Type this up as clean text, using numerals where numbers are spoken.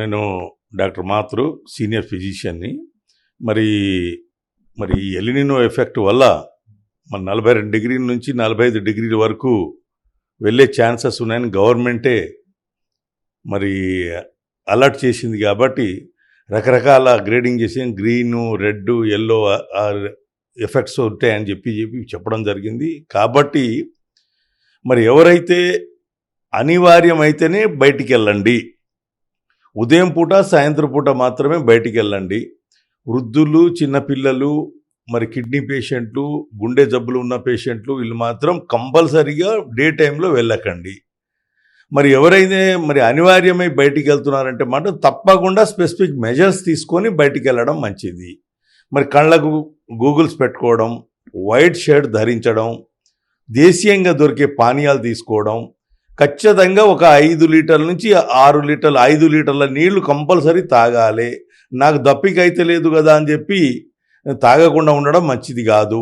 నేను డాక్టర్ మాతృ సీనియర్ ఫిజిషియన్ని. మరి మరి ఈ ఎలినినో ఎఫెక్ట్ వల్ల మన 42 డిగ్రీల నుంచి 45 డిగ్రీల వరకు వెళ్ళే ఛాన్సెస్ ఉన్నాయని గవర్నమెంటే మరి అలర్ట్ చేసింది. కాబట్టి రకరకాల గ్రేడింగ్ చేసి గ్రీను, రెడ్, ఎల్లో ఎఫెక్ట్స్ ఉంటాయని చెప్పి చెప్పడం జరిగింది. కాబట్టి మరి ఎవరైతే అనివార్యమైతేనే బయటికి వెళ్ళండి. ఉదయం పూట, సాయంత్రం పూట మాత్రమే బయటికి వెళ్ళండి. వృద్ధులు, చిన్నపిల్లలు, మరి కిడ్నీ పేషెంట్లు, గుండె జబ్బులు ఉన్న పేషెంట్లు వీళ్ళు మాత్రం కంపల్సరీగా డే టైంలో వెళ్ళకండి. మరి ఎవరైతే మరి అనివార్యమై బయటికి వెళ్తున్నారంటే మాత్రం తప్పకుండా స్పెసిఫిక్ మెజర్స్ తీసుకొని బయటికి వెళ్ళడం మంచిది. మరి కళ్ళకు గూగుల్స్ పెట్టుకోవడం, వైట్ షర్ట్ ధరించడం, దేశీయంగా దొరికే పానీయాలు తీసుకోవడం, ఖచ్చితంగా ఒక 5 లీటర్ల నుంచి 6 లీటర్లు 5 లీటర్ల నీళ్లు కంపల్సరీ తాగాలి. నాకు దప్పిక అయితే లేదు కదా అని చెప్పి తాగకుండా ఉండడం మంచిది కాదు.